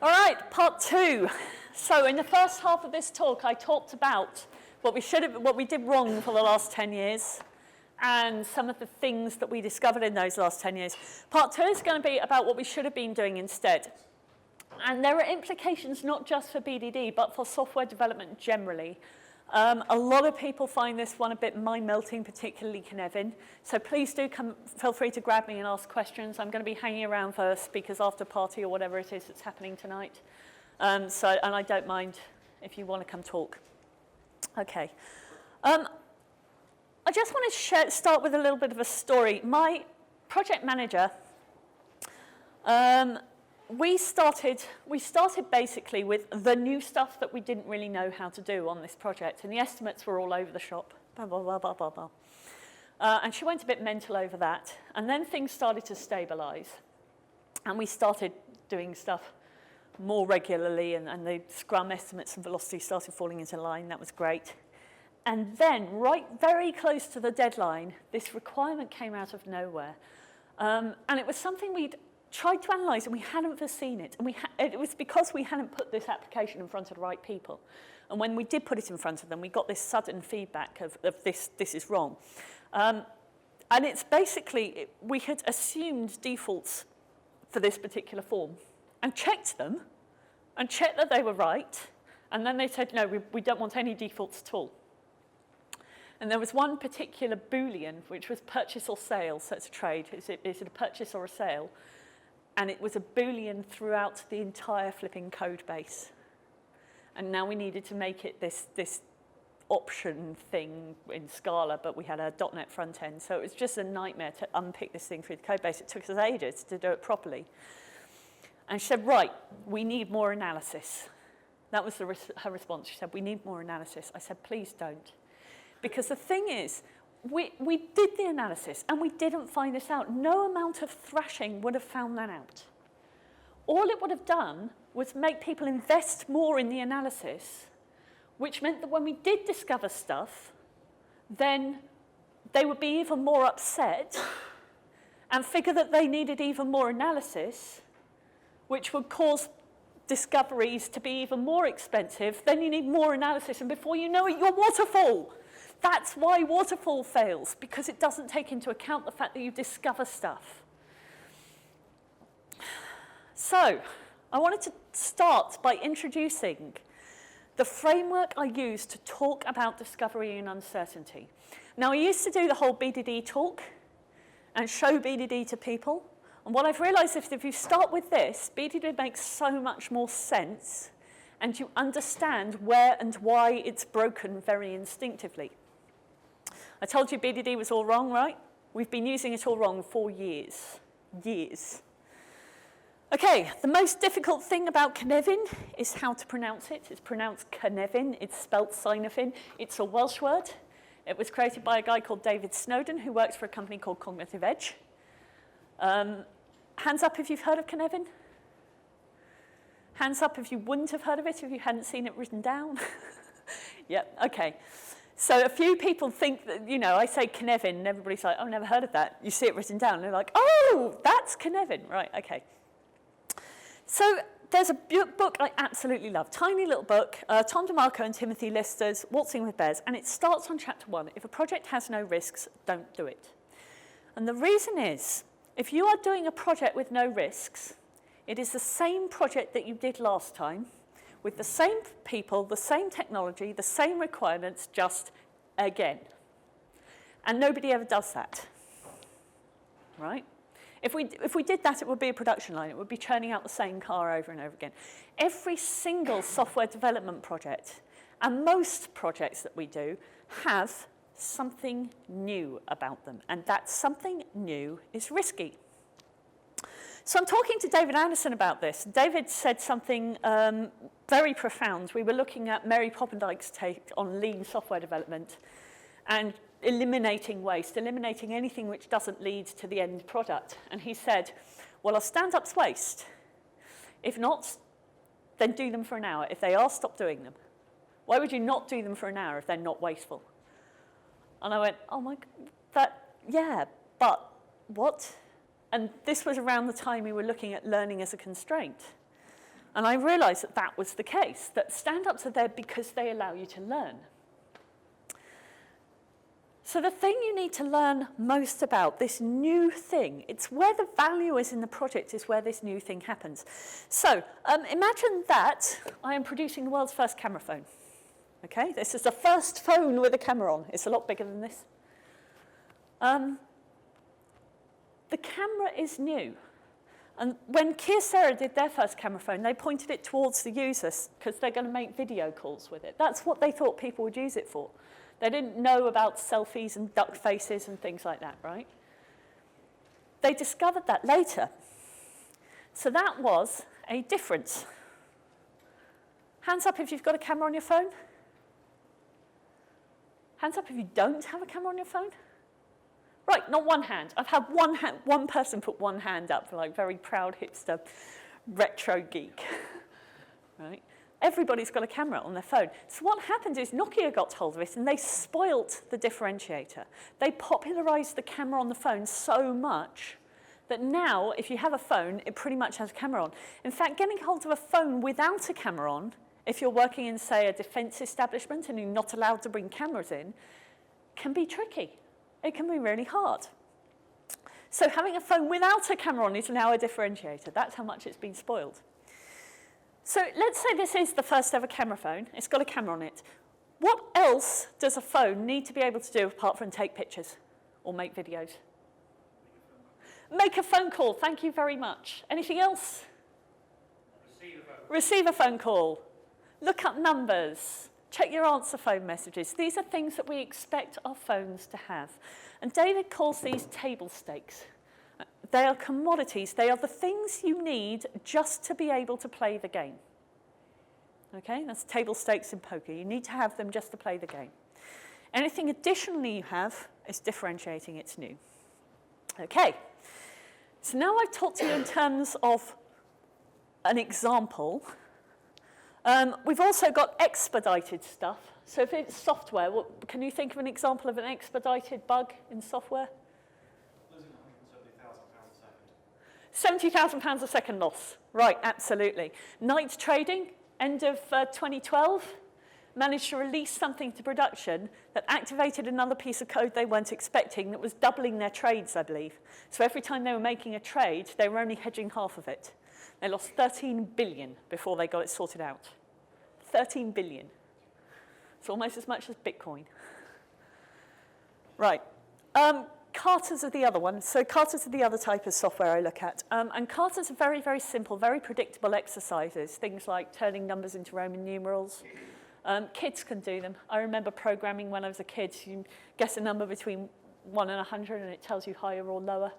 All right, part two. So in the first half of this talk, I talked about what we did wrong for the last 10 years and some of the things that we discovered in those last 10 years. Part two is going to be about what we should have been doing instead. And there are implications not just for BDD, but for software development generally. A lot of people find this one a bit mind-melting, particularly Knevin. So please do feel free to grab me and ask questions. I'm going to be hanging around for speakers after party or whatever it is that's happening tonight. And I don't mind if you want to come talk. Okay. I just want to start with a little bit of a story. My project manager, we started basically with the new stuff that we didn't really know how to do on this project, and the estimates were all over the shop, blah, blah, blah, blah, blah, blah. And she went a bit mental over that, and then things started to stabilize, and we started doing stuff more regularly, and the Scrum estimates and velocity started falling into line. That was great. And then, very close to the deadline, this requirement came out of nowhere, and it was something we'd tried to analyse and we hadn't foreseen it. And it was because we hadn't put this application in front of the right people. And when we did put it in front of them, we got this sudden feedback of this is wrong. And it's basically, we had assumed defaults for this particular form and checked them and checked that they were right. And then they said, no, we don't want any defaults at all. And there was one particular Boolean, which was purchase or sale. So it's a trade. Is it a purchase or a sale? And it was a Boolean throughout the entire flipping code base. And now we needed to make it this option thing in Scala, but we had a .NET front end. So it was just a nightmare to unpick this thing through the code base. It took us ages to do it properly. And she said, right, we need more analysis. That was her response. She said, we need more analysis. I said, please don't. Because the thing is, we did the analysis and we didn't find this out. No amount of thrashing would have found that out. All it would have done was make people invest more in the analysis, which meant that when we did discover stuff, then they would be even more upset and figure that they needed even more analysis, which would cause discoveries to be even more expensive. Then you need more analysis, and before you know it, you're waterfall. That's why waterfall fails, because it doesn't take into account the fact that you discover stuff. So, I wanted to start by introducing the framework I use to talk about discovery and uncertainty. Now, I used to do the whole BDD talk and show BDD to people. And what I've realized is if you start with this, BDD makes so much more sense, and you understand where and why it's broken very instinctively. I told you BDD was all wrong, right? We've been using it all wrong for years. Years. Okay, the most difficult thing about Knevin is how to pronounce it. It's pronounced Knevin. It's spelt Sinophin. It's a Welsh word. It was created by a guy called David Snowden, who works for a company called Cognitive Edge. Hands up if you've heard of Knevin. Hands up if you wouldn't have heard of it if you hadn't seen it written down. Yep, okay. So a few people think that, I say Knevin, and everybody's like, oh, never heard of that. You see it written down, and they're like, oh, that's Knevin. Right, okay. So there's a book I absolutely love, tiny little book, Tom DeMarco and Timothy Lister's Waltzing with Bears, and it starts on chapter 1. If a project has no risks, don't do it. And the reason is, if you are doing a project with no risks, it is the same project that you did last time, with the same people, the same technology, the same requirements, just again. And nobody ever does that, right? If we did that, it would be a production line. It would be churning out the same car over and over again. Every single software development project, and most projects that we do, have something new about them. And that something new is risky. So I'm talking to David Anderson about this. David said something very profound. We were looking at Mary Poppendike's take on lean software development and eliminating waste, eliminating anything which doesn't lead to the end product. And he said, well, our stand-up's waste. If not, then do them for an hour. If they are, stop doing them. Why would you not do them for an hour if they're not wasteful? And I went, oh my God, yeah, but what? And this was around the time we were looking at learning as a constraint. And I realized that that was the case, that stand-ups are there because they allow you to learn. So the thing you need to learn most about, this new thing, it's where the value is in the project, is where this new thing happens. So imagine that I am producing the world's first camera phone. Okay, this is the first phone with a camera on. It's a lot bigger than this. The camera is new. And when Kyocera did their first camera phone, they pointed it towards the users because they're going to make video calls with it. That's what they thought people would use it for. They didn't know about selfies and duck faces and things like that, right? They discovered that later. So that was a difference. Hands up if you've got a camera on your phone. Hands up if you don't have a camera on your phone. Right, not one hand. I've had one person put one hand up, like very proud hipster, retro geek, right? Everybody's got a camera on their phone. So what happened is Nokia got hold of it and they spoilt the differentiator. They popularized the camera on the phone so much that now, if you have a phone, it pretty much has a camera on. In fact, getting hold of a phone without a camera on, if you're working in, say, a defense establishment and you're not allowed to bring cameras in, can be tricky. It can be really hard. So having a phone without a camera on is now a differentiator. That's how much it's been spoiled. So let's say this is the first ever camera phone. It's got a camera on it. What else does a phone need to be able to do apart from take pictures or make videos? Make a phone call. Thank you very much. Anything else? Receive a phone call. Look up numbers. Check your answer phone messages. These are things that we expect our phones to have. And David calls these table stakes. They are commodities. They are the things you need just to be able to play the game. Okay, that's table stakes in poker. You need to have them just to play the game. Anything additionally you have is differentiating, it's new. Okay, so now I've talked to you in terms of an example. We've also got expedited stuff. So if it's software, can you think of an example of an expedited bug in software? Losing £170,000 a second. £70,000 a second loss. Right, absolutely. Night trading, end of 2012, managed to release something to production that activated another piece of code they weren't expecting that was doubling their trades, I believe. So every time they were making a trade, they were only hedging half of it. They lost 13 billion before they got it sorted out. 13 billion. It's almost as much as Bitcoin. Right. Carters are the other one. So carters are the other type of software I look at. And carters are very, very simple, very predictable exercises. Things like turning numbers into Roman numerals. Kids can do them. I remember programming when I was a kid. You guess a number between 1 and 100 and it tells you higher or lower.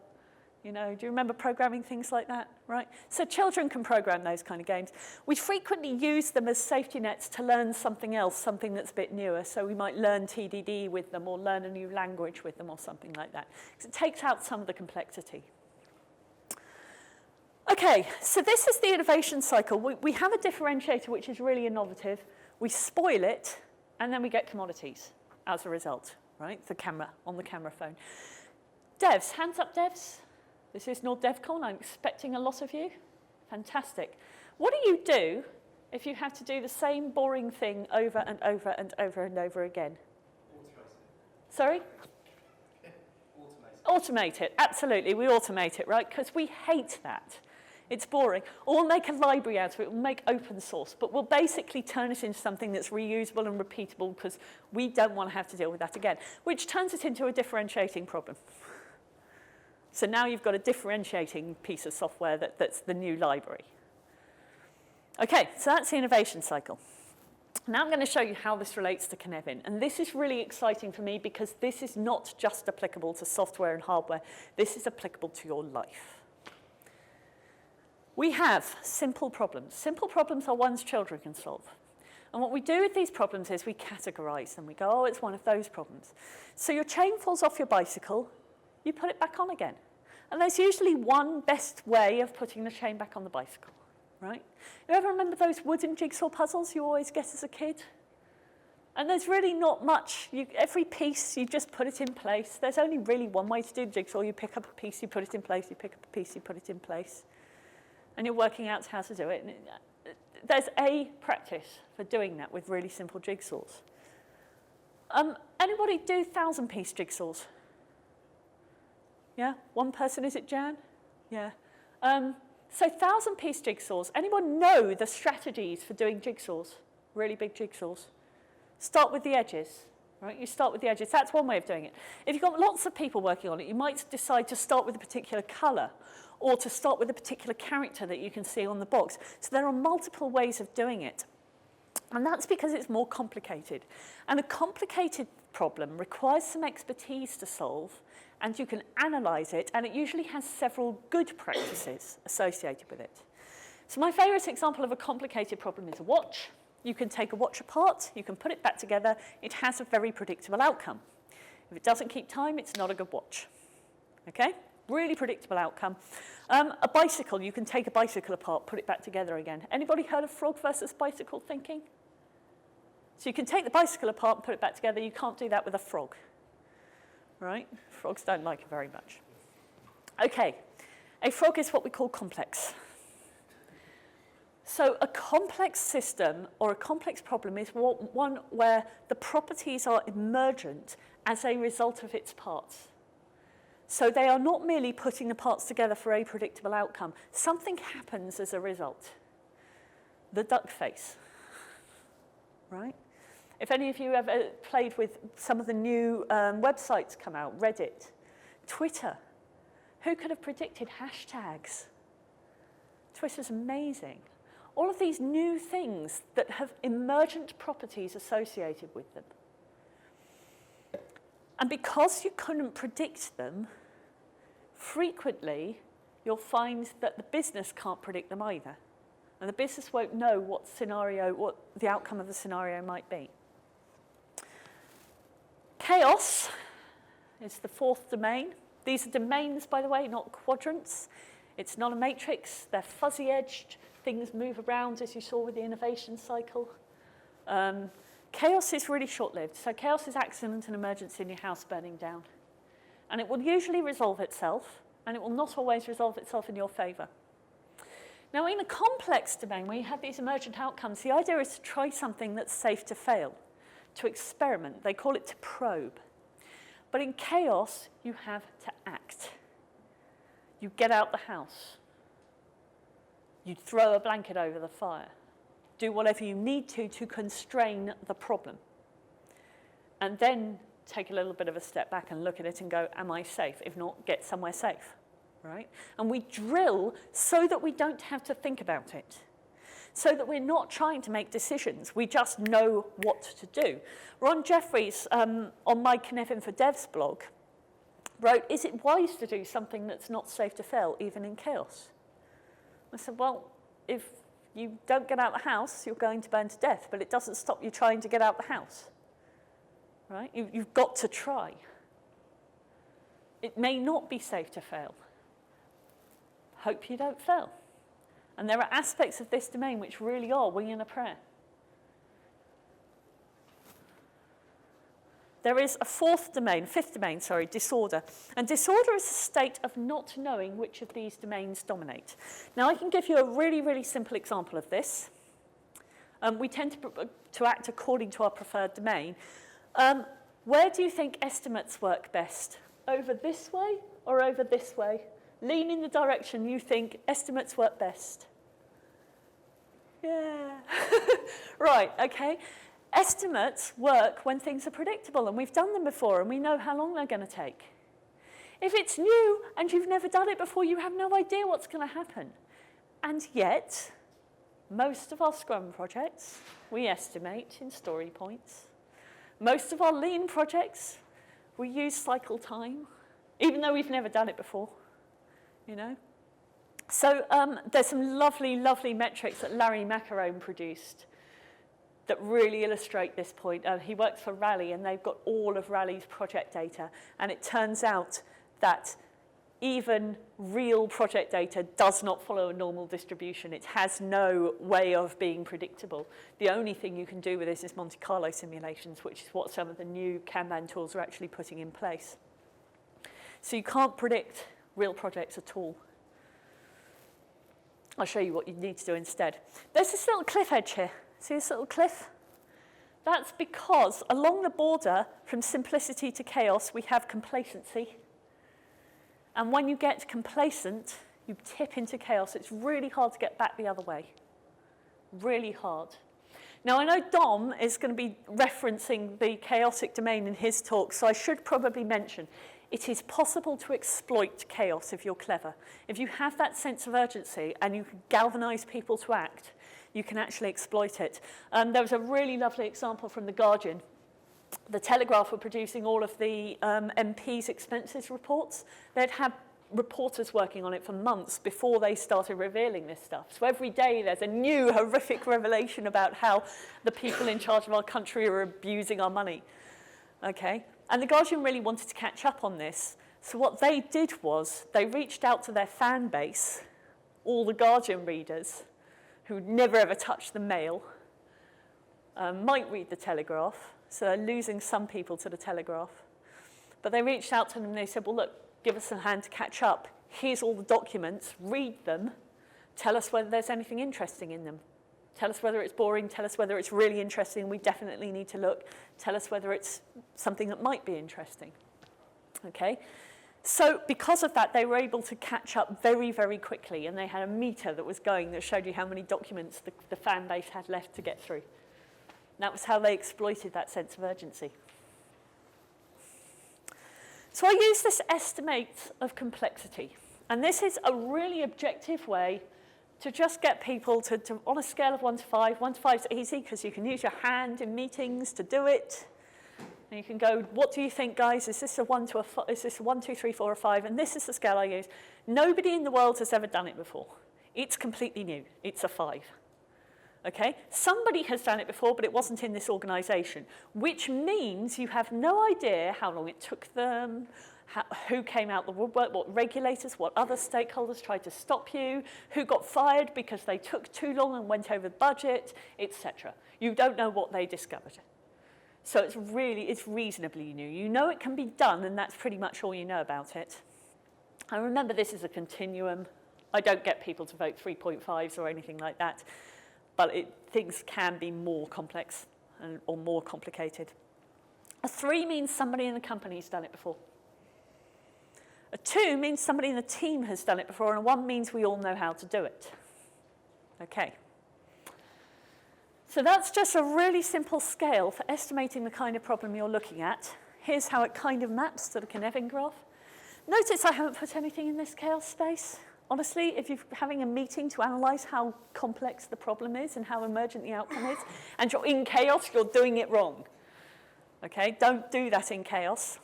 You know, do you remember programming things like that, right? So children can program those kind of games. We frequently use them as safety nets to learn something else, something that's a bit newer. So we might learn TDD with them or learn a new language with them or something like that. Because it takes out some of the complexity. Okay, so this is the innovation cycle. We have a differentiator which is really innovative. We spoil it, and then we get commodities as a result, right? The camera, on the camera phone. Devs, hands up devs. This is NorDevCon. I'm expecting a lot of you. Fantastic. What do you do if you have to do the same boring thing over and over and over and over again? Automate it. Sorry? Automate it. Absolutely. We automate it, right? Because we hate that. It's boring. Or we'll make a library out of it. We'll make open source. But we'll basically turn it into something that's reusable and repeatable because we don't want to have to deal with that again, which turns it into a differentiating problem. So now you've got a differentiating piece of software that's the new library. Okay, so that's the innovation cycle. Now I'm going to show you how this relates to Cynefin. And this is really exciting for me because this is not just applicable to software and hardware. This is applicable to your life. We have simple problems. Simple problems are ones children can solve. And what we do with these problems is we categorize them. We go, oh, it's one of those problems. So your chain falls off your bicycle. You put it back on again. And there's usually one best way of putting the chain back on the bicycle, right? You ever remember those wooden jigsaw puzzles you always get as a kid? And there's really not much. Every piece, you just put it in place. There's only really one way to do the jigsaw. You pick up a piece, you put it in place. You pick up a piece, you put it in place. And you're working out how to do it. And there's a practice for doing that with really simple jigsaws. Anybody do 1,000-piece jigsaws? Yeah? One person, is it Jan? Yeah. So 1,000-piece jigsaws. Anyone know the strategies for doing jigsaws? Really big jigsaws. Start with the edges. Right? You start with the edges. That's one way of doing it. If you've got lots of people working on it, you might decide to start with a particular colour or to start with a particular character that you can see on the box. So there are multiple ways of doing it. And that's because it's more complicated. And a complicated problem requires some expertise to solve, and you can analyse it, and it usually has several good practices associated with it. So my favourite example of a complicated problem is a watch. You can take a watch apart, you can put it back together, it has a very predictable outcome. If it doesn't keep time, it's not a good watch. Okay? Really predictable outcome. A bicycle, you can take a bicycle apart, put it back together again. Anybody heard of frog versus bicycle thinking? So you can take the bicycle apart and put it back together. You can't do that with a frog. Right? Frogs don't like it very much. Okay. A frog is what we call complex. So a complex system or a complex problem is one where the properties are emergent as a result of its parts. So they are not merely putting the parts together for a predictable outcome. Something happens as a result. The duck face, right? If any of you ever played with some of the new websites come out, Reddit, Twitter, who could have predicted hashtags? Twitter's amazing. All of these new things that have emergent properties associated with them. And because you couldn't predict them, frequently you'll find that the business can't predict them either. And the business won't know what the outcome of the scenario might be. Chaos is the fourth domain. These are domains, by the way, not quadrants. It's not a matrix. They're fuzzy-edged. Things move around, as you saw with the innovation cycle. Chaos is really short-lived. So chaos is accident and emergency in your house burning down. And it will usually resolve itself, and it will not always resolve itself in your favour. Now, in a complex domain where you have these emergent outcomes, the idea is to try something that's safe to fail, to experiment. They call it to probe. But in chaos, you have to act. You get out the house. You throw a blanket over the fire. Do whatever you need to constrain the problem. And then take a little bit of a step back and look at it and go, am I safe? If not, get somewhere safe, right? And we drill so that we don't have to think about it, so that we're not trying to make decisions. We just know what to do. Ron Jeffries, on my Cynefin for Devs blog, wrote, is it wise to do something that's not safe to fail, even in chaos? I said, well, if you don't get out of the house, you're going to burn to death, but it doesn't stop you trying to get out of the house. Right? You've got to try. It may not be safe to fail. Hope you don't fail. And there are aspects of this domain which really are winging a prayer. There is a fifth domain, disorder. And disorder is a state of not knowing which of these domains dominate. Now, I can give you a really, really simple example of this. We tend to act according to our preferred domain. Where do you think estimates work best? Over this way or over this way? Lean in the direction you think estimates work best. Yeah. Right, okay. Estimates work when things are predictable, and we've done them before, and we know how long they're going to take. If it's new and you've never done it before, you have no idea what's going to happen. And yet, most of our Scrum projects, we estimate in story points. Most of our Lean projects, we use cycle time, even though we've never done it before, you know. So there's some lovely, lovely metrics that Larry Macarone produced that really illustrate this point. He works for Rally, and they've got all of Rally's project data. And it turns out that even real project data does not follow a normal distribution. It has no way of being predictable. The only thing you can do with this is Monte Carlo simulations, which is what some of the new Kanban tools are actually putting in place. So you can't predict real projects at all. I'll show you what you need to do instead. There's this little cliff edge here. See this little cliff? That's because along the border from simplicity to chaos, we have complacency. And when you get complacent, you tip into chaos. It's really hard to get back the other way. Really hard. Now, I know Dom is going to be referencing the chaotic domain in his talk, so I should probably mention it is possible to exploit chaos if you're clever. If you have that sense of urgency and you can galvanize people to act, you can actually exploit it. There was a really lovely example from The Guardian. The Telegraph were producing all of the MPs' expenses reports. They'd had reporters working on it for months before they started revealing this stuff. So every day there's a new horrific revelation about how the people in charge of our country are abusing our money. Okay? And The Guardian really wanted to catch up on this. So what they did was they reached out to their fan base, all the Guardian readers, who'd never ever touched the mail, might read the Telegraph, so they're losing some people to the Telegraph. But they reached out to them and they said, well, look, give us a hand to catch up. Here's all the documents, read them, tell us whether there's anything interesting in them. Tell us whether it's boring, tell us whether it's really interesting, we definitely need to look. Tell us whether it's something that might be interesting. Okay? So because of that, they were able to catch up very, very quickly, and they had a meter that was going that showed you how many documents the fan base had left to get through. And that was how they exploited that sense of urgency. So I use this estimate of complexity, and this is a really objective way to just get people to on a scale of 1 to 5. 1 to 5 is easy because you can use your hand in meetings to do it. And you can go, what do you think, guys? Is this a 1 to a 5? Is this a 1, 2, 3, 4, or 5? And this is the scale I use. Nobody in the world has ever done it before. It's completely new. It's a 5. Okay? Somebody has done it before, but it wasn't in this organization, which means you have no idea how long it took them, who came out the woodwork, what regulators, what other stakeholders tried to stop you, who got fired because they took too long and went over the budget, etc. You don't know what they discovered. So it's reasonably new. You know it can be done, and that's pretty much all you know about it. And remember, this is a continuum. I don't get people to vote 3.5s or anything like that, but things can be more complex or more complicated. A 3 means somebody in the company's done it before. A 2 means somebody in the team has done it before, and a 1 means we all know how to do it. Okay. So that's just a really simple scale for estimating the kind of problem you're looking at. Here's how it kind of maps to the Cynefin graph. Notice I haven't put anything in this chaos space. Honestly, if you're having a meeting to analyze how complex the problem is and how emergent the outcome is, and you're in chaos, you're doing it wrong. Okay, don't do that in chaos.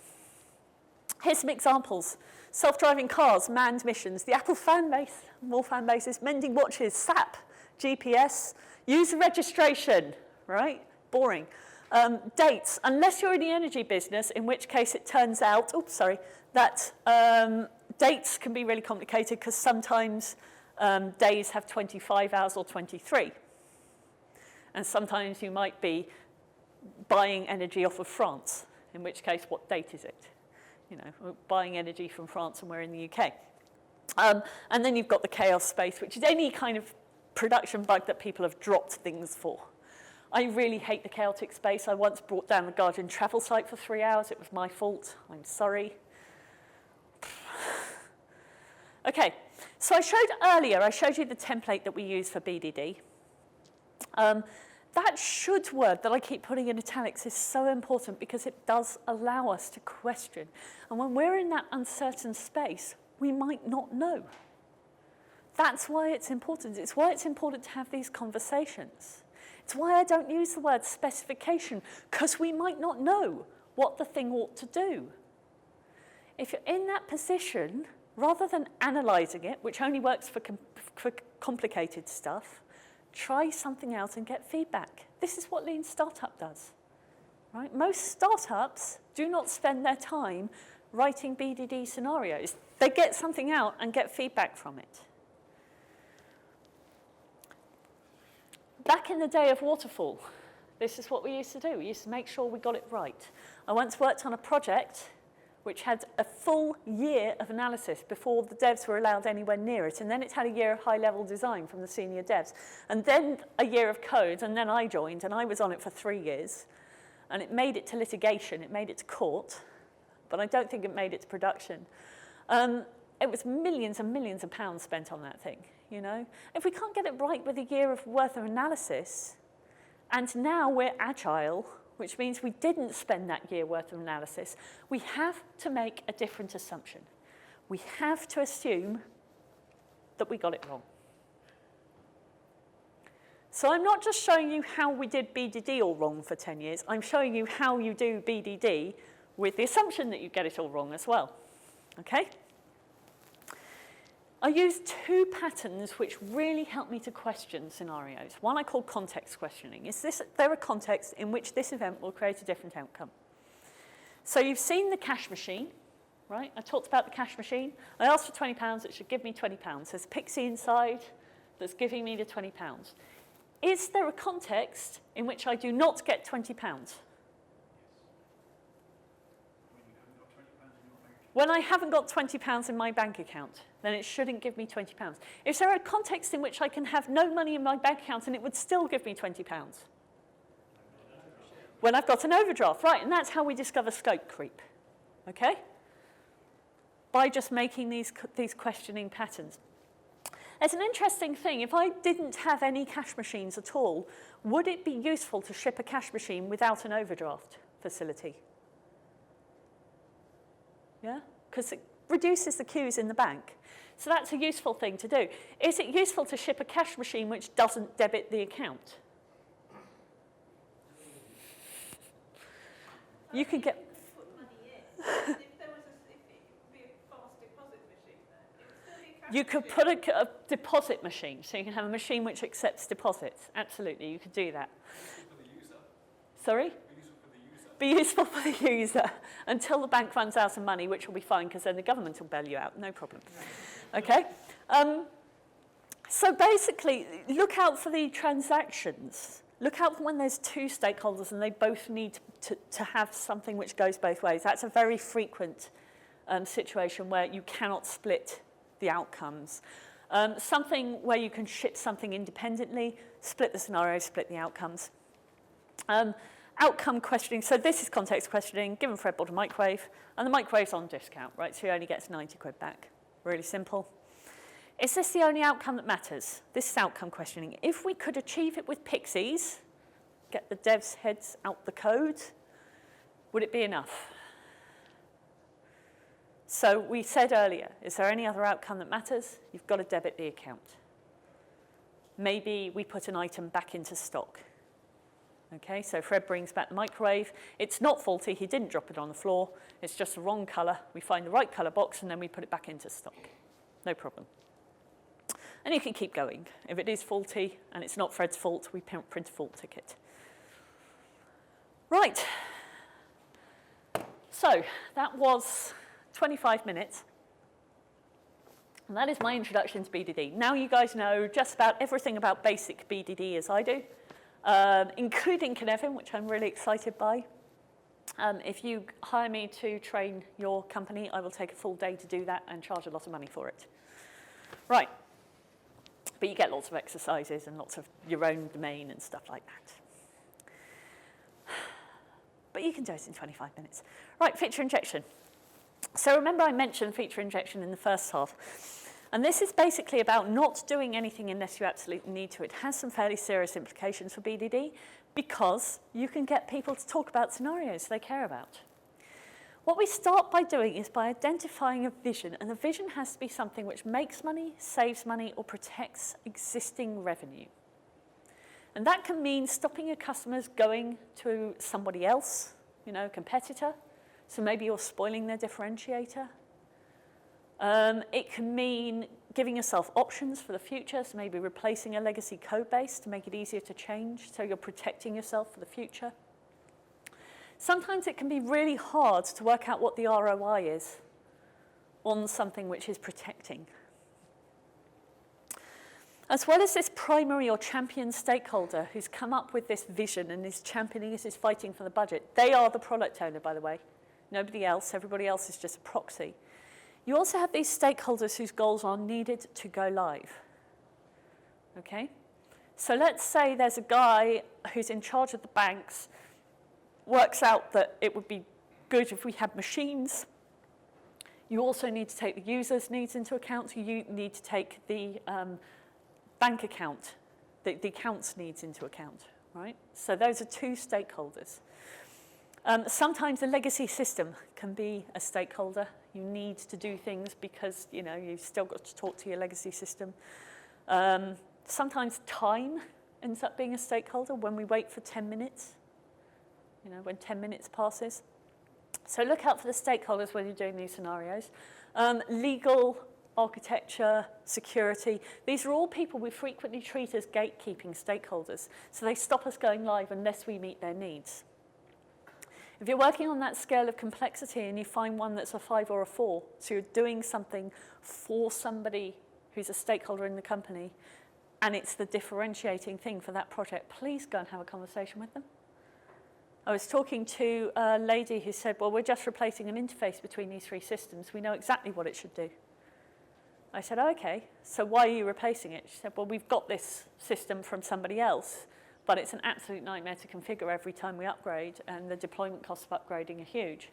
Here's some examples. Self-driving cars, manned missions, the Apple fan base, more fan bases, mending watches, SAP, GPS, user registration, right? Boring. Dates, unless you're in the energy business, in which case it turns out, that dates can be really complicated because sometimes days have 25 hours or 23. And sometimes you might be buying energy off of France, in which case, what date is it? You know, we're buying energy from France and we're in the UK. And then you've got the chaos space, which is any kind of production bug that people have dropped things for. I really hate the chaotic space. I once brought down the Guardian travel site for 3 hours. It was my fault. I'm sorry. Okay, so I showed you the template that we use for BDD. That should word that I keep putting in italics is so important because it does allow us to question. And when we're in that uncertain space, we might not know. That's why it's important. It's why it's important to have these conversations. It's why I don't use the word specification, because we might not know what the thing ought to do. If you're in that position, rather than analysing it, which only works for complicated stuff, try something else and get feedback. This is what Lean Startup does. Right? Most startups do not spend their time writing BDD scenarios. They get something out and get feedback from it. Back in the day of waterfall, this is what we used to do. We used to make sure we got it right. I once worked on a project which had a full year of analysis before the devs were allowed anywhere near it. And then it had a year of high-level design from the senior devs. And then a year of code, and then I joined, and I was on it for 3 years. And it made it to litigation, it made it to court, but I don't think it made it to production. It was millions and millions of pounds spent on that thing, you know? If we can't get it right with a year of worth of analysis, and now we're agile, which means we didn't spend that year worth of analysis, we have to make a different assumption. We have to assume that we got it wrong. So I'm not just showing you how we did BDD all wrong for 10 years, I'm showing you how you do BDD with the assumption that you get it all wrong as well, okay? I use 2 patterns which really help me to question scenarios. One I call context questioning. Is there a context in which this event will create a different outcome? So you've seen the cash machine, right? I talked about the cash machine. I asked for £20, it should give me £20. There's Pixie inside that's giving me the £20. Is there a context in which I do not get £20? When I haven't got £20 in my bank account, then it shouldn't give me £20. Is there a context in which I can have no money in my bank account and it would still give me £20? When I've got an overdraft, right, and that's how we discover scope creep, okay? By just making these questioning patterns. It's an interesting thing. If I didn't have any cash machines at all, would it be useful to ship a cash machine without an overdraft facility? Yeah, because it reduces the queues in the bank. So that's a useful thing to do. Is it useful to ship a cash machine which doesn't debit the account? You can get... You could put a deposit machine, so you can have a machine which accepts deposits. Absolutely, you could do that. For the user. Sorry? Be useful for the user. Be useful for the user until the bank runs out of money, which will be fine because then the government will bail you out, no problem. Okay? So basically, look out for the transactions. Look out for when there's 2 stakeholders and they both need to have something which goes both ways. That's a very frequent situation where you cannot split the outcomes. Something where you can ship something independently, split the scenario, split the outcomes. Outcome questioning, so this is context questioning, given Fred bought a microwave, and the microwave's on discount, right? So he only gets 90 quid back. Really simple. Is this the only outcome that matters? This is outcome questioning. If we could achieve it with pixies, get the devs' heads out the code, would it be enough? So we said earlier, is there any other outcome that matters? You've got to debit the account. Maybe we put an item back into stock. Okay, so Fred brings back the microwave. It's not faulty, he didn't drop it on the floor. It's just the wrong colour. We find the right colour box and then we put it back into stock. No problem. And you can keep going. If it is faulty and it's not Fred's fault, we print a fault ticket. Right. So that was 25 minutes. And that is my introduction to BDD. Now you guys know just about everything about basic BDD as I do. Including Cynefin, which I'm really excited by. If you hire me to train your company, I will take a full day to do that and charge a lot of money for it. Right. But you get lots of exercises and lots of your own domain and stuff like that. But you can do it in 25 minutes. Right, feature injection. So remember I mentioned feature injection in the first half. And this is basically about not doing anything unless you absolutely need to. It has some fairly serious implications for BDD because you can get people to talk about scenarios they care about. What we start by doing is by identifying a vision, and the vision has to be something which makes money, saves money, or protects existing revenue. And that can mean stopping your customers going to somebody else, you know, a competitor. So maybe you're spoiling their differentiator. It can mean giving yourself options for the future, so maybe replacing a legacy code base to make it easier to change, so you're protecting yourself for the future. Sometimes it can be really hard to work out what the ROI is on something which is protecting. As well as this primary or champion stakeholder who's come up with this vision and is championing it, is fighting for the budget. They are the product owner, by the way. nobody else. Everybody else is just a proxy. You also have these stakeholders whose goals are needed to go live. Okay? So let's say there's a guy who's in charge of the banks, works out that it would be good if we had machines. You also need to take the user's needs into account. You need to take the bank account, the account's needs into account, right? So those are two stakeholders. Sometimes a legacy system can be a stakeholder. You need to do things because, you know, you've still got to talk to your legacy system. Sometimes time ends up being a stakeholder when we wait for 10 minutes, you know, when 10 minutes passes. So look out for the stakeholders when you're doing these scenarios. Legal, architecture, security, these are all people we frequently treat as gatekeeping stakeholders. So they stop us going live unless we meet their needs. If you're working on that scale of complexity and you find one that's a 5 or a 4, so you're doing something for somebody who's a stakeholder in the company, and it's the differentiating thing for that project, please go and have a conversation with them. I was talking to a lady who said, well, we're just replacing an interface between these 3 systems. We know exactly what it should do. I said, oh, okay, so why are you replacing it? She said, well, we've got this system from somebody else, but it's an absolute nightmare to configure every time we upgrade, and the deployment costs of upgrading are huge,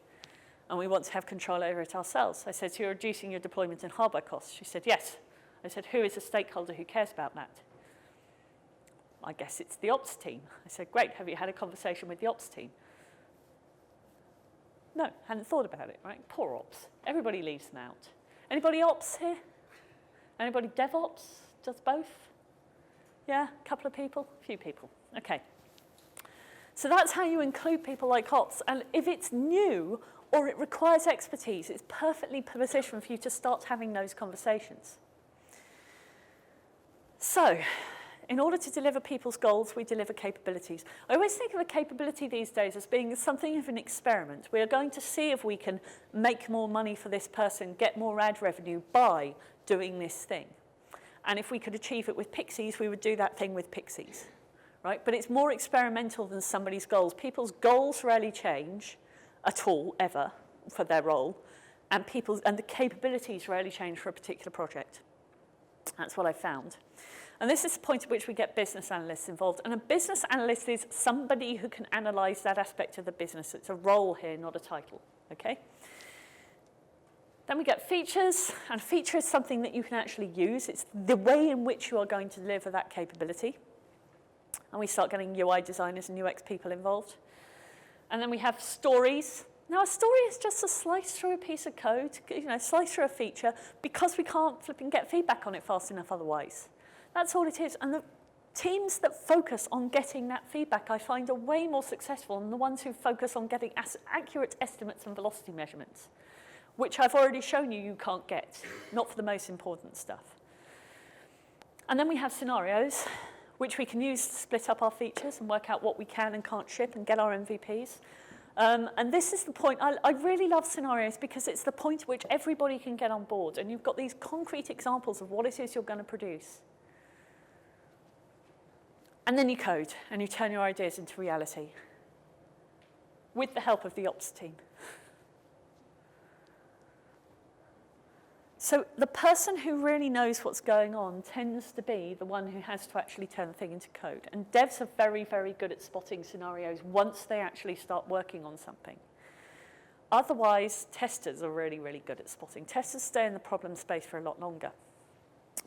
and we want to have control over it ourselves. I said, so you're reducing your deployment and hardware costs? She said, yes. I said, who is a stakeholder who cares about that? I guess it's the ops team. I said, great, have you had a conversation with the ops team? No, hadn't thought about it, right? Poor ops. Everybody leaves them out. Anybody ops here? Anybody DevOps? Does both? Yeah, a couple of people? A few people. Okay. So that's how you include people like ops. And if it's new or it requires expertise, it's perfectly positioned for you to start having those conversations. So, in order to deliver people's goals, we deliver capabilities. I always think of a capability these days as being something of an experiment. We are going to see if we can make more money for this person, get more ad revenue by doing this thing. And if we could achieve it with pixies, we would do that thing with pixies, right? But it's more experimental than somebody's goals. People's goals rarely change at all, ever, for their role, and the capabilities rarely change for a particular project. That's what I found. And this is the point at which we get business analysts involved. And a business analyst is somebody who can analyze that aspect of the business. It's a role here, not a title, okay? Then we get features, and feature is something that you can actually use. It's the way in which you are going to deliver that capability. And we start getting UI designers and UX people involved. And then we have stories. Now, a story is just a slice through a piece of code, you know, slice through a feature, because we can't flip and get feedback on it fast enough otherwise. That's all it is. And the teams that focus on getting that feedback, I find, are way more successful than the ones who focus on getting accurate estimates and velocity measurements, which I've already shown you can't get, not for the most important stuff. And then we have scenarios, which we can use to split up our features and work out what we can and can't ship and get our MVPs. And this is the point. I really love scenarios because it's the point at which everybody can get on board, and you've got these concrete examples of what it is you're going to produce. And then you code, and you turn your ideas into reality with the help of the ops team. So the person who really knows what's going on tends to be the one who has to actually turn the thing into code. And devs are very, very good at spotting scenarios once they actually start working on something. Otherwise, testers are really, really good at spotting. Testers stay in the problem space for a lot longer.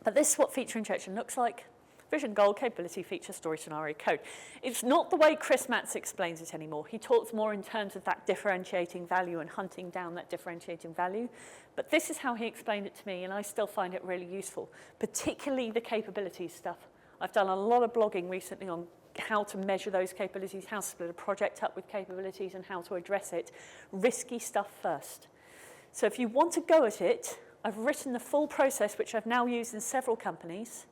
But this is what feature injection looks like. Vision, goal, capability, feature, story, scenario, code. It's not the way Chris Matz explains it anymore. He talks more in terms of that differentiating value and hunting down that differentiating value. But this is how he explained it to me, and I still find it really useful, particularly the capabilities stuff. I've done a lot of blogging recently on how to measure those capabilities, how to split a project up with capabilities, and how to address it. Risky stuff first. So if you want to go at it, I've written the full process, which I've now used in several companies.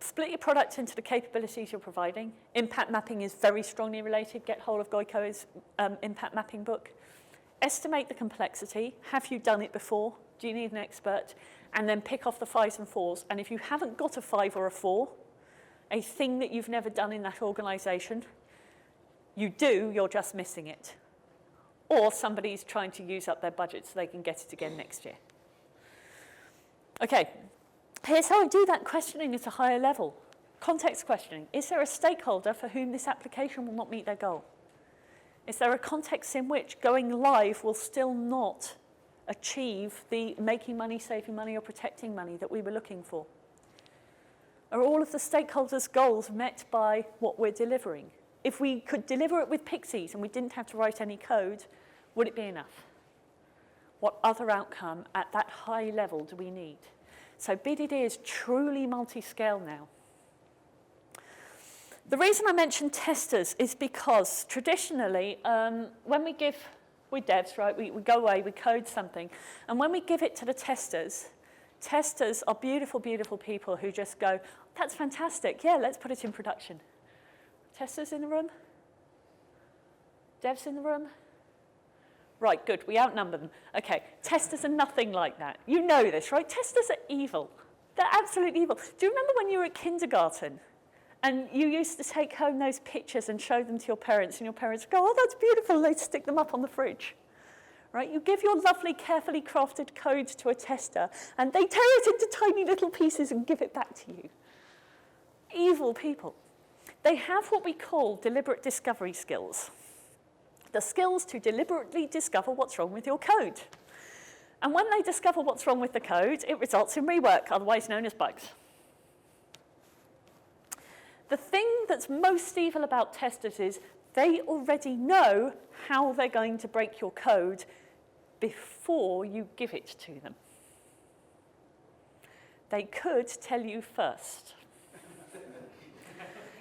Split your product into the capabilities you're providing. Impact mapping is very strongly related. Get hold of Goiko's impact mapping book. Estimate the complexity. Have you done it before? Do you need an expert? And then pick off the 5s and 4s. And if you haven't got a 5 or a 4, a thing that you've never done in that organization, you do, you're just missing it. or somebody's trying to use up their budget so they can get it again next year. Okay, here's how I do that questioning at a higher level. Context questioning. Is there a stakeholder for whom this application will not meet their goal? Is there a context in which going live will still not achieve the making money, saving money, or protecting money that we were looking for? Are all of the stakeholders' goals met by what we're delivering? If we could deliver it with pixies and we didn't have to write any code, would it be enough? What other outcome at that high level do we need? So BDD is truly multi-scale now. The reason I mention testers is because traditionally, when we give, we're devs, right? We go away, we code something, and when we give it to the testers are beautiful, beautiful people who just go, that's fantastic, yeah, let's put it in production. Testers in the room? Devs in the room? Right, good, we outnumber them. Okay, testers are nothing like that. You know this, right? Testers are evil. They're absolutely evil. Do you remember when you were at kindergarten and you used to take home those pictures and show them to your parents, and your parents go, oh, that's beautiful, and they'd stick them up on the fridge? Right? You give your lovely, carefully crafted code to a tester, and they tear it into tiny little pieces and give it back to you. Evil people. They have what we call deliberate discovery skills. The skills to deliberately discover what's wrong with your code. And when they discover what's wrong with the code, it results in rework, otherwise known as bugs. The thing that's most evil about testers is they already know how they're going to break your code before you give it to them. They could tell you first.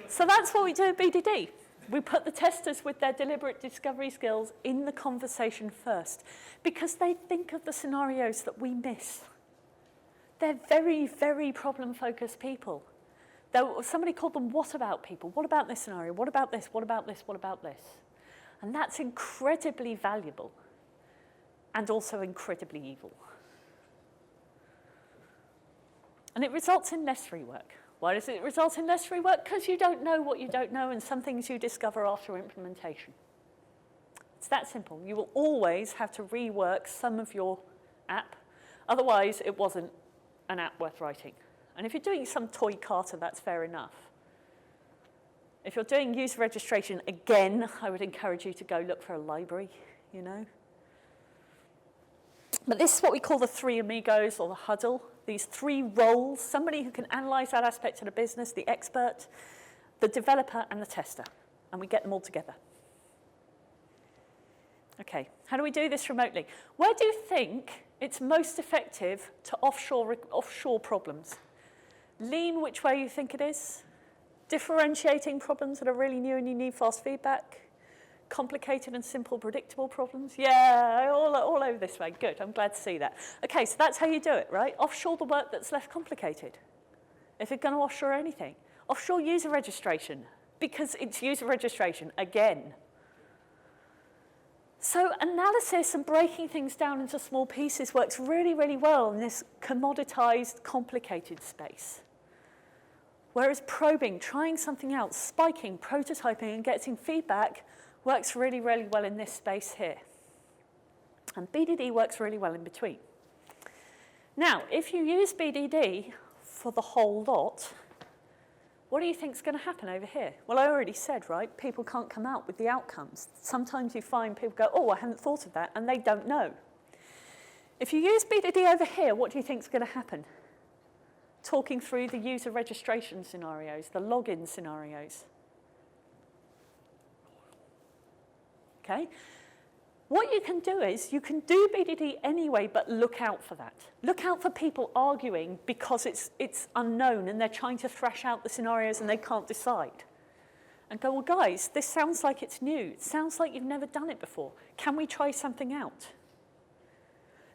So that's what we do at BDD. We put the testers with their deliberate discovery skills in the conversation first, because they think of the scenarios that we miss. They're very, very problem-focused people. Somebody called them what about people. What about this scenario? What about this? What about this? What about this? And that's incredibly valuable and also incredibly evil. And it results in less rework. Why does it result in less rework? Because you don't know what you don't know, and some things you discover after implementation. It's that simple. You will always have to rework some of your app. Otherwise, it wasn't an app worth writing. And if you're doing some toy carter, that's fair enough. If you're doing user registration, again, I would encourage you to go look for a library, you know. But this is what we call the 3 amigos, or the huddle. These 3 roles, somebody who can analyze that aspect of the business, the expert, the developer, and the tester. And we get them all together. Okay, how do we do this remotely? Where do you think it's most effective to offshore problems? Lean, which way you think it is? Differentiating problems that are really new and you need fast feedback? Complicated and simple, predictable problems? Yeah, all over this way. Good, I'm glad to see that. Okay, so that's how you do it, right? Offshore the work that's less complicated. If you're going to offshore anything. Offshore user registration, because it's user registration, again. So analysis and breaking things down into small pieces works really, really well in this commoditized, complicated space. Whereas probing, trying something out, spiking, prototyping, and getting feedback works really, really well in this space here. And BDD works really well in between. Now, if you use BDD for the whole lot, what do you think is going to happen over here? Well, I already said, right, people can't come out with the outcomes. Sometimes you find people go, oh, I hadn't thought of that, and they don't know. If you use BDD over here, what do you think is going to happen? Talking through the user registration scenarios, the login scenarios. Okay? What you can do is, you can do BDD anyway, but look out for that. Look out for people arguing because it's unknown and they're trying to thrash out the scenarios and they can't decide. And go, well, guys, this sounds like it's new. It sounds like you've never done it before. Can we try something out?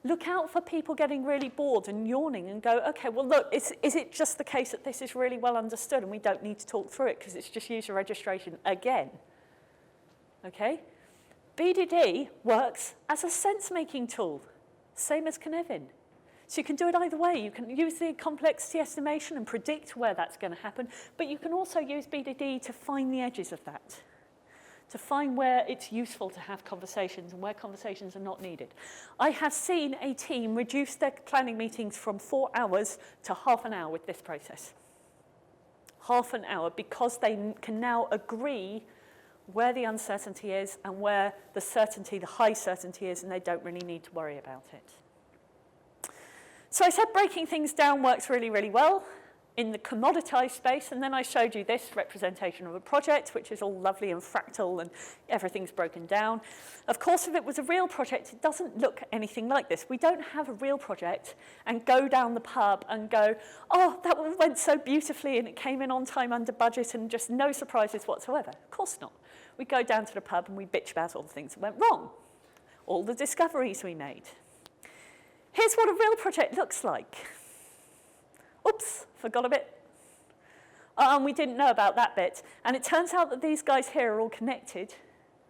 Look out for people getting really bored and yawning and go, okay, well, look, is it just the case that this is really well understood and we don't need to talk through it because it's just user registration again? Okay? BDD works as a sense-making tool, same as Cynefin. So you can do it either way. You can use the complexity estimation and predict where that's going to happen, but you can also use BDD to find the edges of that, to find where it's useful to have conversations and where conversations are not needed. I have seen a team reduce their planning meetings from 4 hours to half an hour with this process. Half an hour, because they can now agree where the uncertainty is and where the certainty, the high certainty is, and they don't really need to worry about it. So I said breaking things down works really, really well in the commoditized space, and then I showed you this representation of a project, which is all lovely and fractal and everything's broken down. Of course, if it was a real project, it doesn't look anything like this. We don't have a real project and go down the pub and go, oh, that one went so beautifully and it came in on time under budget and just no surprises whatsoever. Of course not. We go down to the pub and we bitch about all the things that went wrong, all the discoveries we made. Here's what a real project looks like. Oops, forgot a bit. We didn't know about that bit. And it turns out that these guys here are all connected,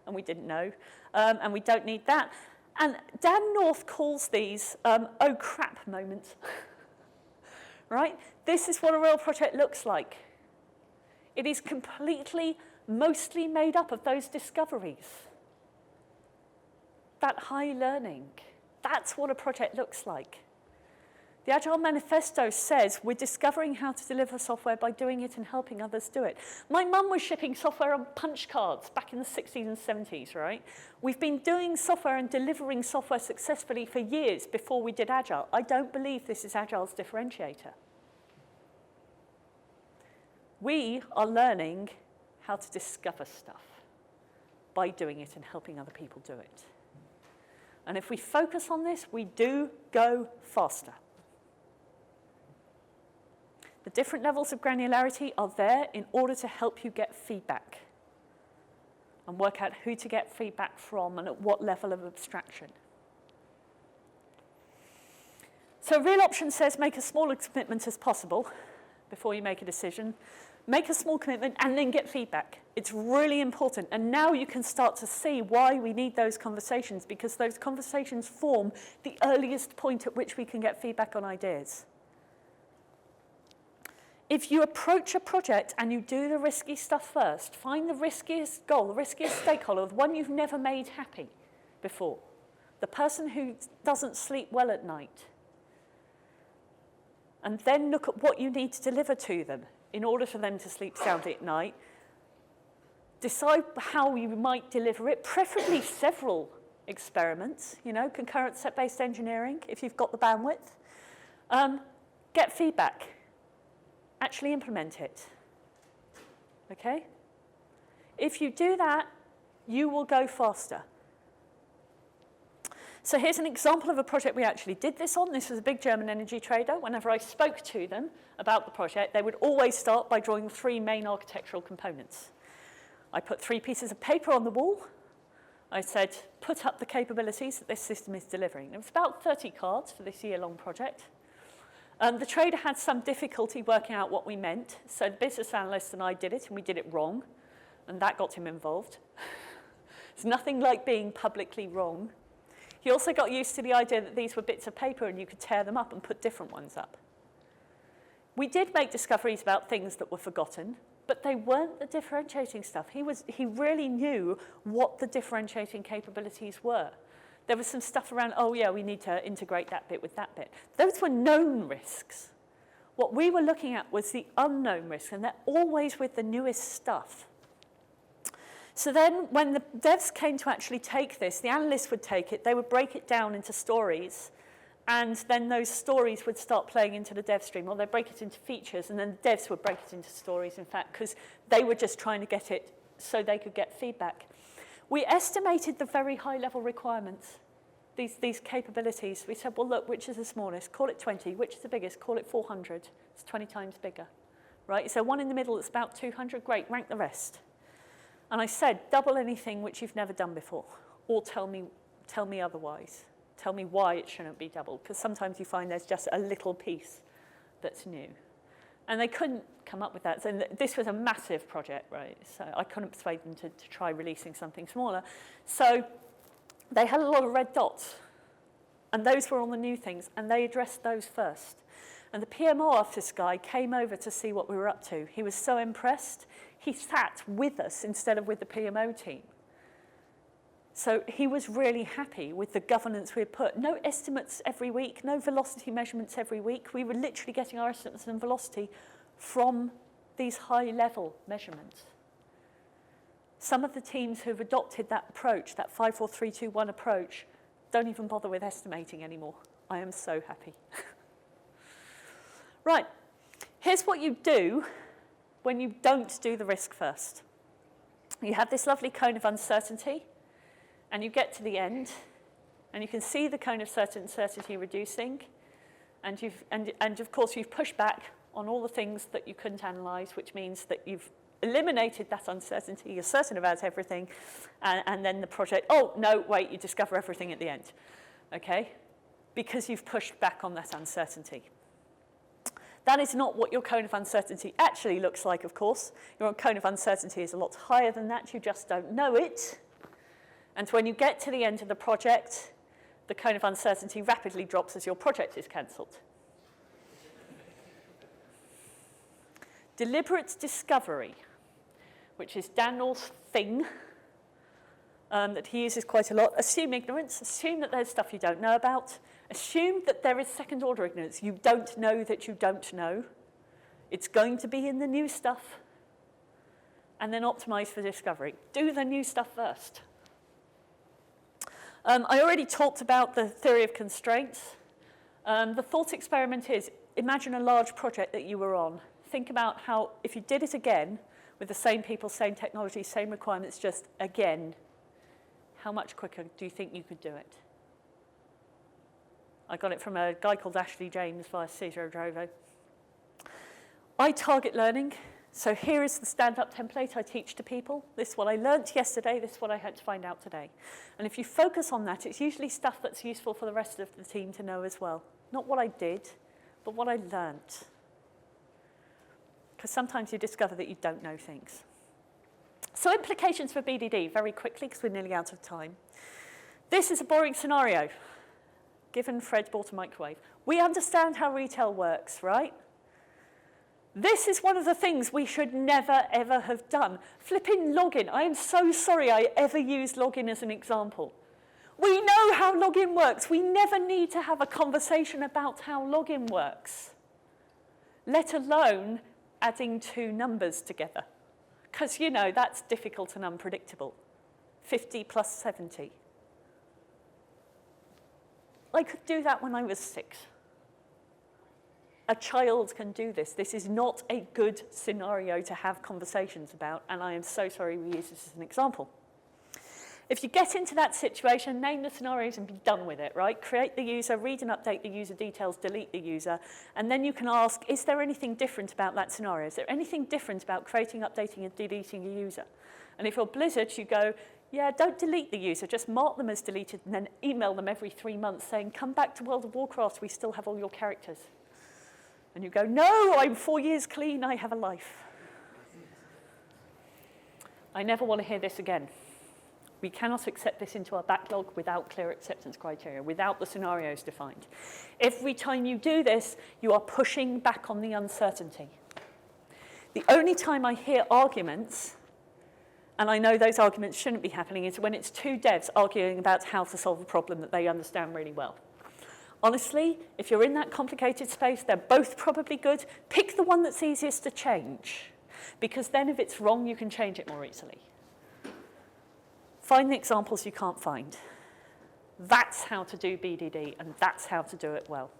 and we didn't know, and we don't need that. And Dan North calls these oh crap moments. Right? This is what a real project looks like. It is completely, mostly made up of those discoveries. That high learning. That's what a project looks like. The Agile Manifesto says we're discovering how to deliver software by doing it and helping others do it. My mum was shipping software on punch cards back in the 60s and 70s, right? We've been doing software and delivering software successfully for years before we did Agile. I don't believe this is Agile's differentiator. We are learning how to discover stuff by doing it and helping other people do it. And if we focus on this, we do go faster. The different levels of granularity are there in order to help you get feedback and work out who to get feedback from and at what level of abstraction. So real option says make as small a commitment as possible before you make a decision. Make a small commitment and then get feedback. It's really important. And now you can start to see why we need those conversations, because those conversations form the earliest point at which we can get feedback on ideas. If you approach a project and you do the risky stuff first, find the riskiest goal, the riskiest stakeholder, the one you've never made happy before, the person who doesn't sleep well at night, and then look at what you need to deliver to them in order for them to sleep soundly at night. Decide how you might deliver it, preferably several experiments, concurrent set-based engineering, if you've got the bandwidth. Get feedback. Actually implement it. Okay? If you do that, you will go faster. So here's an example of a project we actually did this on. This was a big German energy trader. Whenever I spoke to them about the project, they would always start by drawing 3 main architectural components. I put 3 pieces of paper on the wall. I said, put up the capabilities that this system is delivering. It was about 30 cards for this year-long project. The trader had some difficulty working out what we meant, so the business analyst and I did it, and we did it wrong, and that got him involved. It's nothing like being publicly wrong. He also got used to the idea that these were bits of paper and you could tear them up and put different ones up. We did make discoveries about things that were forgotten, but they weren't the differentiating stuff. He really knew what the differentiating capabilities were. There was some stuff around, oh yeah, we need to integrate that bit with that bit. Those were known risks. What we were looking at was the unknown risks, and they're always with the newest stuff. So then when the devs came to actually take this, the analysts would take it, they would break it down into stories, and then those stories would start playing into the dev stream, or they'd break it into features, and then the devs would break it into stories, in fact, because they were just trying to get it so they could get feedback. We estimated the very high-level requirements, these capabilities. We said, well, look, which is the smallest? Call it 20. Which is the biggest? Call it 400. It's 20 times bigger, right? So one in the middle that's about 200. Great, rank the rest. And I said, double anything which you've never done before, or tell me otherwise. Tell me why it shouldn't be doubled, because sometimes you find there's just a little piece that's new. And they couldn't come up with that. So this was a massive project, right? So I couldn't persuade them to try releasing something smaller. So they had a lot of red dots, and those were on the new things, and they addressed those first. And the PMO office guy came over to see what we were up to. He was so impressed, he sat with us instead of with the PMO team. So he was really happy with the governance we had put. No estimates every week, no velocity measurements every week. We were literally getting our estimates and velocity from these high-level measurements. Some of the teams who've adopted that approach, that 5, 4, 3, 2, 1 approach, don't even bother with estimating anymore. I am so happy. Right, here's what you do when you don't do the risk first. You have this lovely cone of uncertainty, and you get to the end, and you can see the cone of uncertainty reducing, and of course you've pushed back on all the things that you couldn't analyse, which means that you've eliminated that uncertainty, you're certain about everything, and then the project, oh, no, wait, you discover everything at the end, okay? Because you've pushed back on that uncertainty. That is not what your cone of uncertainty actually looks like, of course. Your cone of uncertainty is a lot higher than that, you just don't know it. And when you get to the end of the project, the cone of uncertainty rapidly drops as your project is cancelled. Deliberate discovery, which is Daniel's thing that he uses quite a lot. Assume ignorance. Assume that there's stuff you don't know about. Assume that there is second-order ignorance. You don't know that you don't know. It's going to be in the new stuff. And then optimize for discovery. Do the new stuff first. I already talked about the theory of constraints. The thought experiment is, imagine a large project that you were on. Think about how, if you did it again, with the same people, same technology, same requirements, just again, how much quicker do you think you could do it? I got it from a guy called Ashley James via Cesar Drovo. I target learning. So here is the stand-up template I teach to people. This is what I learnt yesterday. This is what I had to find out today. And if you focus on that, it's usually stuff that's useful for the rest of the team to know as well. Not what I did, but what I learnt. Because sometimes you discover that you don't know things. So implications for BDD, very quickly, because we're nearly out of time. This is a boring scenario. Given Fred bought a microwave. We understand how retail works, right? This is one of the things we should never, ever have done. Flipping login. I am so sorry I ever used login as an example. We know how login works. We never need to have a conversation about how login works, let alone adding two numbers together. Because, you know, that's difficult and unpredictable. 50 plus 70. I could do that when I was 6. A child can do this. This is not a good scenario to have conversations about, and I am so sorry we use this as an example. If you get into that situation, name the scenarios and be done with it, right? Create the user, read and update the user details, delete the user, and then you can ask, is there anything different about that scenario? Is there anything different about creating, updating, and deleting a user? And if you're Blizzard, you go, yeah, don't delete the user, just mark them as deleted, and then email them every 3 months saying, come back to World of Warcraft, we still have all your characters. And you go, no, I'm 4 years clean, I have a life. I never want to hear this again. We cannot accept this into our backlog without clear acceptance criteria, without the scenarios defined. Every time you do this, you are pushing back on the uncertainty. The only time I hear arguments, and I know those arguments shouldn't be happening, is when it's two devs arguing about how to solve a problem that they understand really well. Honestly, if you're in that complicated space, they're both probably good. Pick the one that's easiest to change, because then if it's wrong, you can change it more easily. Find the examples you can't find. That's how to do BDD, and that's how to do it well.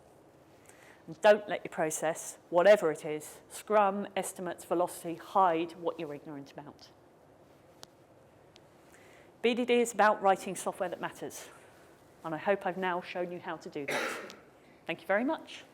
And don't let your process, whatever it is, Scrum, estimates, velocity, hide what you're ignorant about. BDD is about writing software that matters. And I hope I've now shown you how to do that. Thank you very much.